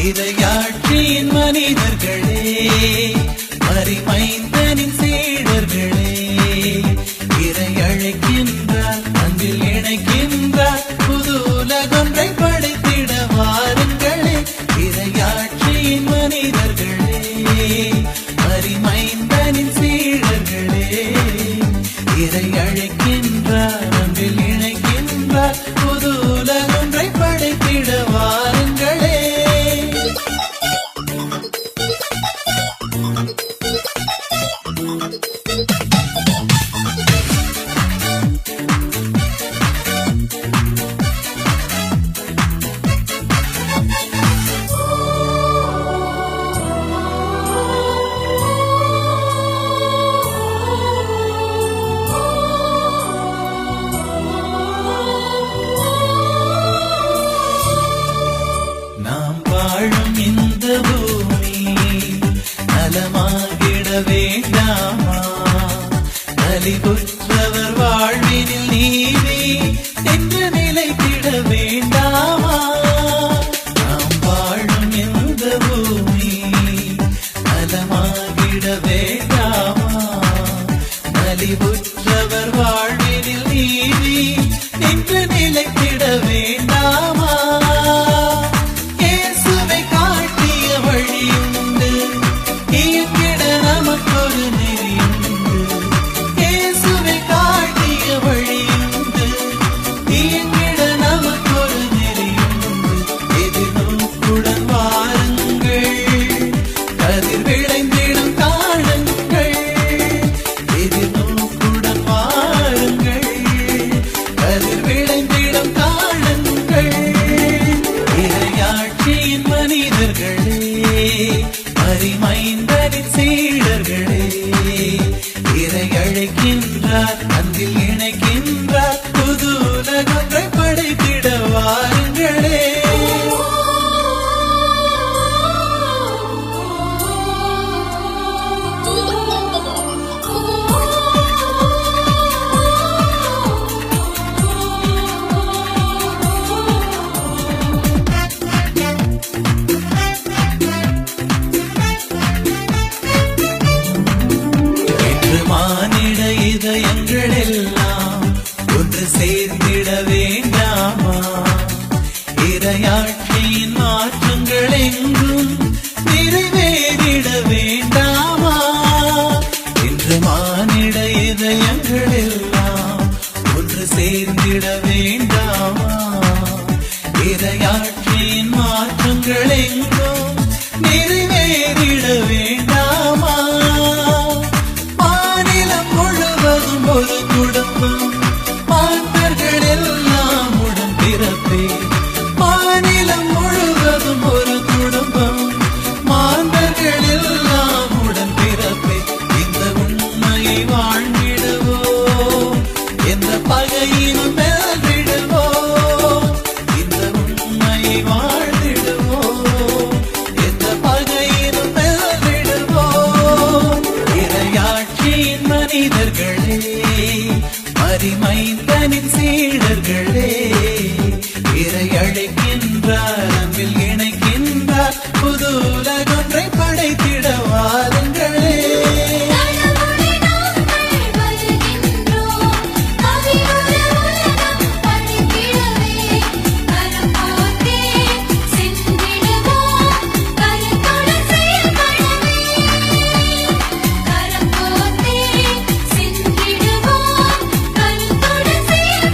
இறையாட்சியின் மனிதர்களே, மறிமைந்தனின் சீடர்களே, இறை அழைக்கின்றார், அன்பில் இணைக்கின்றார், புது உலகொன்றை படைத்திட வாருங்களே. இறையாட்சியின் மனிதர்களே, மறிமைந்தனின் சீடர்களே, இறை அழைக்கின்றார், அன்பில் இணைக்கின்றார், புது உலகொன்றை படைத்திட வாருங்களே. நாம் வாழும் இந்த பூமி நலமாகிட வேண்டாமா? நலிவுற்றவர் வாழ்வினில் நீதி என்று நிலைத்திட வேண்டாமா? நாம் வாழும் இந்த பூமி நலமாகிட வேண்டாமா? நலிவுற்றவர் வாழ்வினில் நீதி என்று நிலைத்திட வேண்டாமா? மறிமைந்தனின் சீடர்களே, இறை அழைக்கின்றார், அன்பில் இணைக்கின்றார், புது உலகொன்றை படைத்திட வாருங்களே. மானிட இதயங்கள் எல்லாம் ஒன்று சேர்ந்திட வேண்டாமா? இறையாட்சியின் மாற்றங்கள் எங்கும் நிறைவேறிட வேண்டாமா? இன்று மானிட இதயங்கள் எல்லாம் ஒன்று சேர்ந்திட வேண்டாமா? இறையாட்சியின் மாற்றங்கள் எங்கும் நிறைவேறிட வேண்டாமா? ஒரு குடும்பம் மாந்தர்கள் எல்லாம் உடன் பிறப்பே. மாநிலம் முழுவதும் ஒரு குடும்பம் மாந்தர்கள் எல்லாம் உடன் பிறப்பே. இந்த உண்மையை வாழ்ந்திடுவோம், எந்த பகையினும் வென்றிடுவோம். இந்த உண்மையை வாழ்ந்திடுவோம், எந்த பகையினும் வென்றிடுவோம். இறையாட்சியின் மனிதர்களே, மறிமைந்தனின் சீடர்களே, இறை அழைக்கின்றார், அன்பில் இணைக்கின்றார், புது உலகொன்றை படைத்திட வாருங்களே. கரம் கோர்த்தே சென்றிடுவோம், கருத்துடன் செயல்படவே.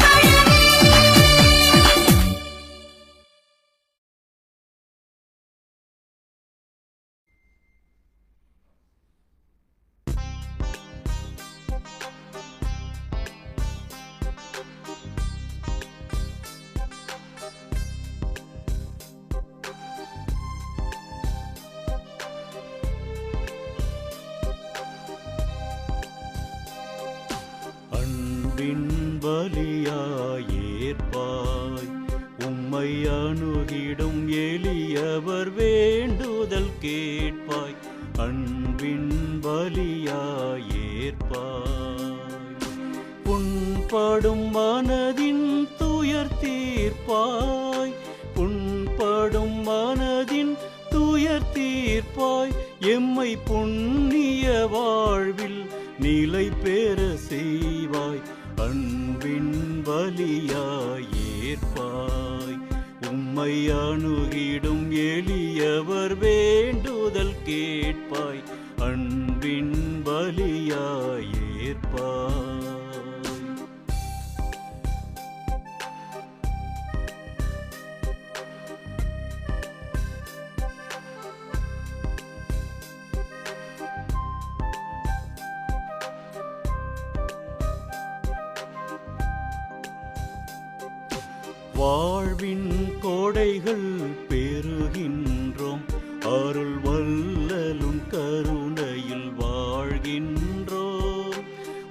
பலியாயேற்பாய். உம்மை அணுகிடும் எளியவர் வேண்டுதல் கேட்பாய். அன்பின் பலியாயேற்பாய். புண்படும் மனதின் துயர் தீர்ப்பாய். புண்படும் மனதின் துயர் தீர்ப்பாய். எம்மை புண்ணிய வாழ்வில் நிலை பெற செய்வாய். அன்பின் பலியாயேற்பாய். உம்மை அணுகிடும் எளியவர் வேண்டுதல் கேட்பாய். அன்பின் பலியாயேற்பாய். வாழ்வின் கோடைகள் பெறுகின்றோம். அருள் வல்லலும் கருணையில் வாழ்கின்றோம்.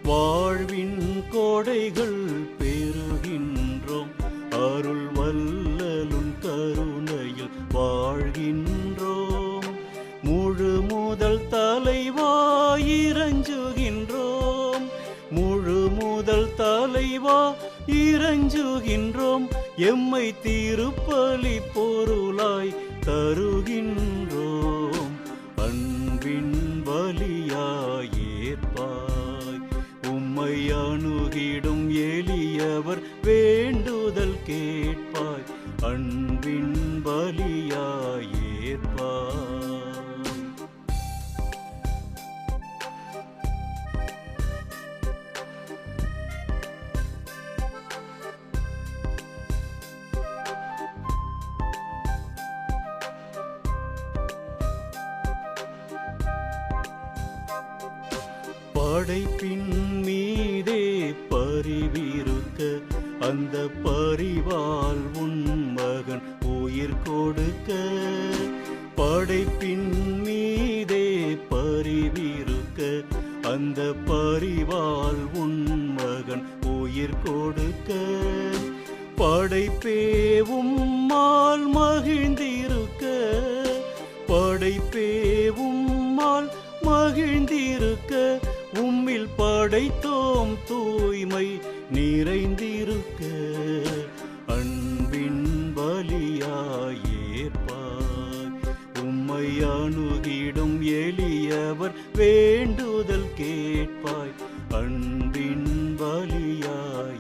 வாழ்வின் கோடைகள் பெறுகின்றோம். அருள் வல்லலும் கருணையில் வாழ்கின்றோம். முழு முதல் தலைவாயிரஞ்சுகின்றோம். முழு முதல் தலைவா இறஞ்சுகின்றோம். எம்மை திருப்பலி பொருளாய் தருகின்றோம். அன்பின் பலியாயேற்பாய். உம்மை அணுகிடும் எளியவர் வேண்டுதல் கேட்பாய். அன்பின் பலியாயேற்பாய். படைப்பின் மீதே பரிவிருக்க அந்த பரிவால் உன் மகன் உயிர் கொடுக்க. படைப்பின் மீதே பரிவிருக்க அந்த பரிவால் உன் மகன் உயிர் கொடுக்க. படைப்பே உம்மால் மகிழ்ந்திருக்க. படைப்பே உம்மால் மகிழ்ந்திருக்க. உம்மில் படைத்தோம் தூய்மை நிறைந்திருக்க. அன்பின் பலியாயேற்பாய். உம்மை அணுகிடும் எளியவர் வேண்டுதல் கேட்பாய். அன்பின் பலியாயேற்பாய்.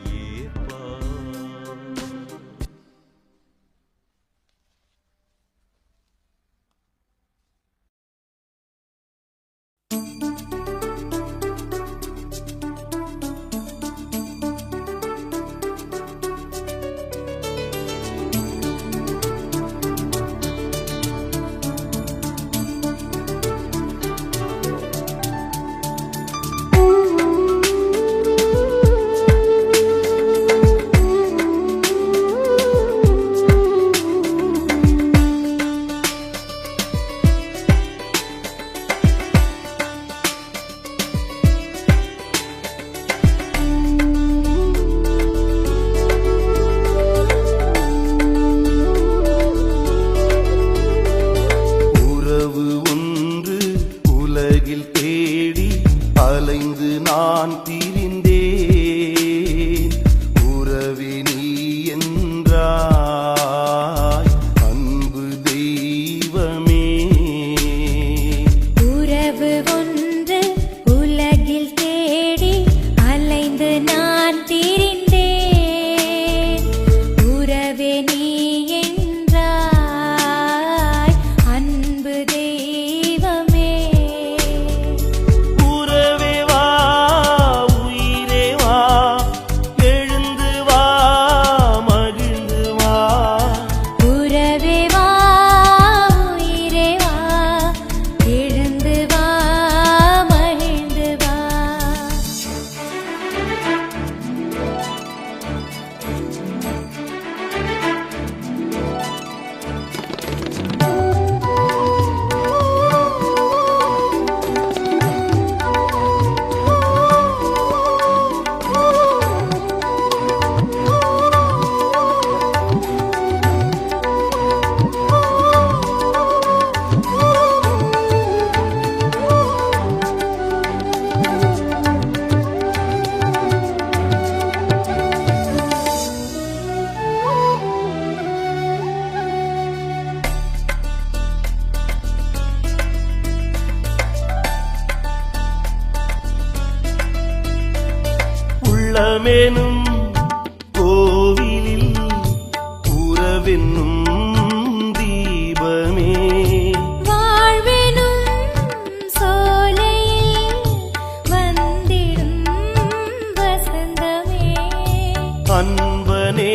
அன்பனே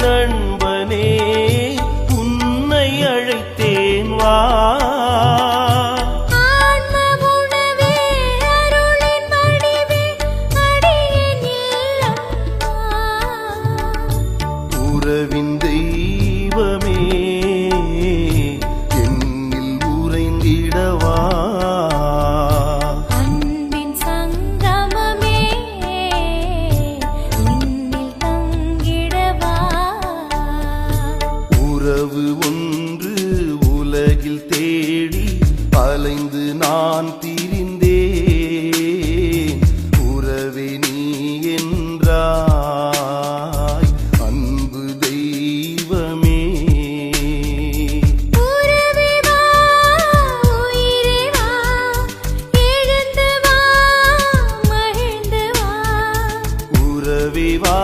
நண்பனே உன்னை அழைத்தேன் வா. உறவின் தெய்வமே என்னில் உறைந்திடவா. அன்பின் சங்கமமே என்னில் தங்கிடவா. உறவு ஒன்று உலகில் தேடி அலைந்து நான் திரிந்தேன். உறவே நீ என்றாய் அன்பு தெய்வமே. உறவே வா உயிரே வா எழுந்து வா மகிழ்ந்து வா. உறவே வா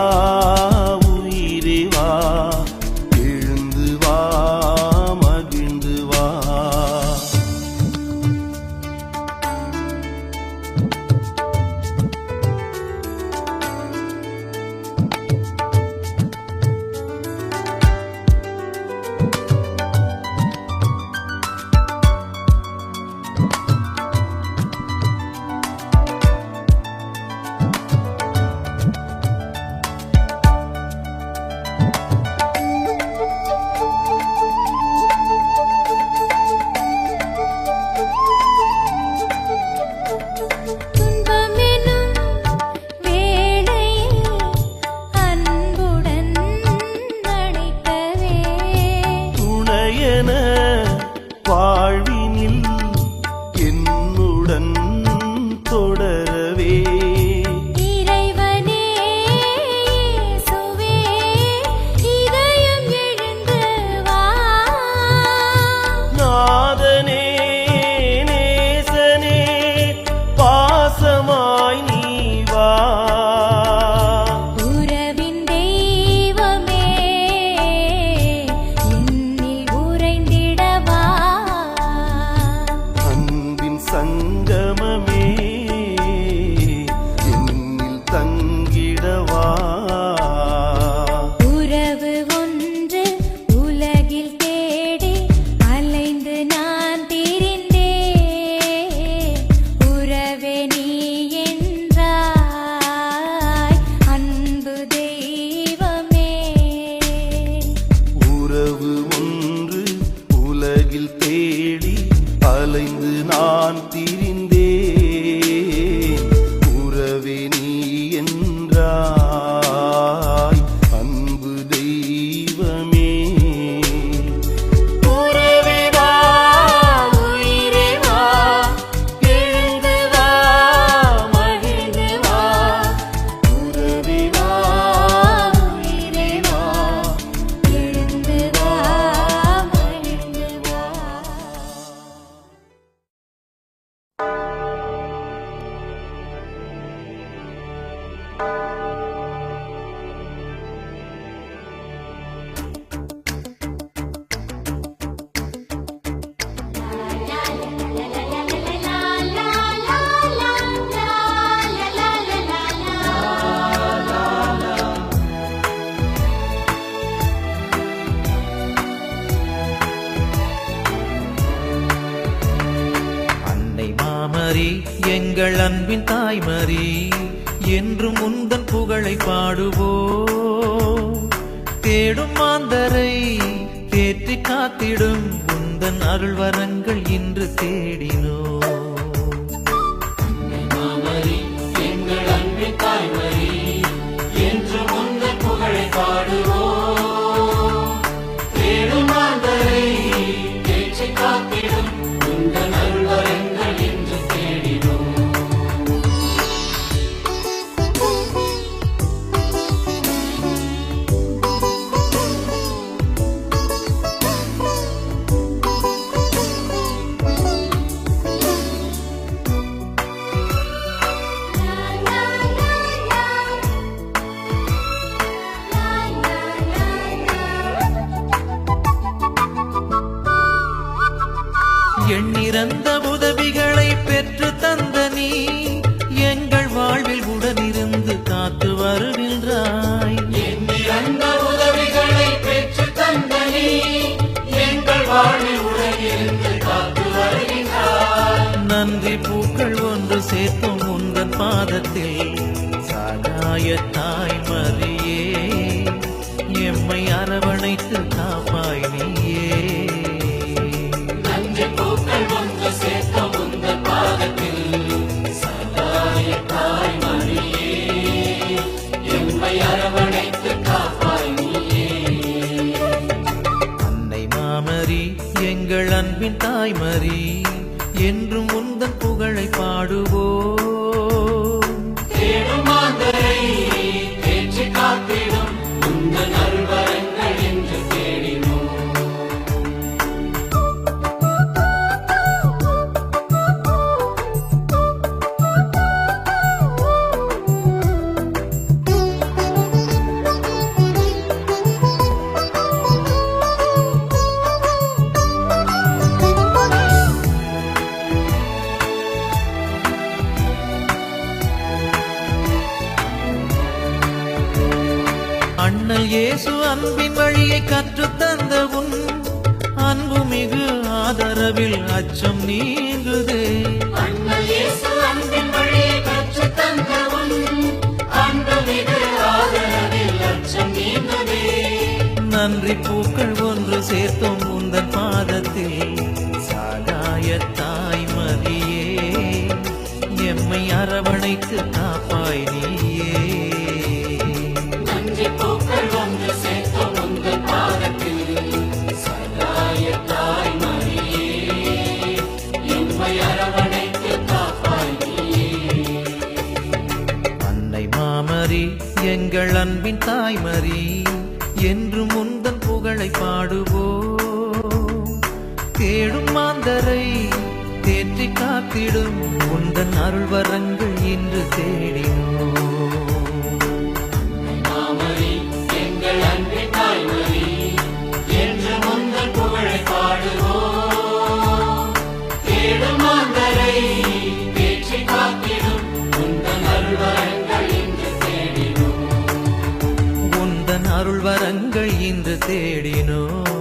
உயிரே வா எழுந்து வா மகிழ்ந்து வா. துன்பமெனும் வேளையில் அன்புடன் அணைக்கவே. துணையென வாழ்வினில் என்னுடன் தொடரவே. இறைவனே இயேசுவே இதயம் எழுந்து வா. நாதனே நேசனே பாசமாய் நீ வா. உறவின் தெய்வமே என்னில் உறைந்திடவா. அன்பின் சங்கமமே என்னில் தங்கிடவா. உறவு ஒன்று உலகில் தேடி அலைந்து நான் திரிந்தேன். உறவே நீ என்றாய் அன்பு தெய்வமே. உறவு ஒன்று உலகில் தேடி அலைந்து நான் திரிந்தேன். உறவே நீ என்றாய் அன்பு தெய்வமே. உறவே வா உயிரே வா எழுந்து வா மகிழ்ந்து வா. உறவே வா உயிரே வா எழுந்து வா மகிழ்ந்து வா. அன்னை மாமரி எங்கள் அன்பின் தாய்மரி என்றும் உந்தன் புகழை பாடுவோம். தேடும் மாந்தரை தேற்றி காத்திடும் உந்தன் அருள் வரங்கள் இன்று தேடினோ. எண்ணிறந்த உதவிகளை பெற்று தந்த நீ எங்கள் வாழ்வில் உடனிருந்து காத்து வருகின்றாய். பாதத்தில் சகாய தாய்மரியே எம்மை அரவணைத்து காப்பாய் நீயே. நன்றி பூக்கள் ஒன்று சேர்த்த உந்தன் பாதத்தில் சகாய தாய்மரியே எம்மை அரவணைத்து காப்பாய் நீயே. அன்னை மாமரி எங்கள் அன்பின் தாய்மரி என்றும் உந்தன் புகழை பாடுவோம். தேடும் மாந்தரை தேற்றி காத்திடும் உந்தன் அருள்வரங்கள் என்று தேடினோம். அண்ணல் இயேசு அன்பின் வழியை கற்றுத் தந்த உன் அன்புமிகு ஆதரவில் அச்சம் நீங்குதே. அண்ணல் இயேசு அன்பின் வழியை கற்றுத் தந்த உன் அன்புமிகு ஆதரவில் அச்சம் நீங்குதே. நன்றி பூக்கள் ஒன்று சேர்த்தோம் உந்தன் பாதத்தில் சகாய தாய்மரியே எம்மை அரவணைத்து காப்பாய் நீயே. நன்றி பூக்கள் ஒன்று சேர்த்தோம் உந்தன் பாதத்தில் சகாய தாய்மரியே எம்மை அரவணைத்து காப்பாய் நீயே. அன்னை மாமரி எங்கள் அன்பின் தாய்மரி என்றும் உந்தன் புகழை பாடுவோம். தேடும் மாந்தரை தேற்றி காத்திடும் உந்தன் அருள்வரங்கள் இன்று தேடினோம். மாமரி எங்கள் அன்பின் தாய்மரி என்று முந்தன் புகழை பாடுவோம். தேடும் மாந்தரை தேற்றி காத்திடும் உந்தன் அருள்வரங்கள் இன்று தேடினோம். உந்தன் அருள்வரங்கள் இன்று தேடினோம்.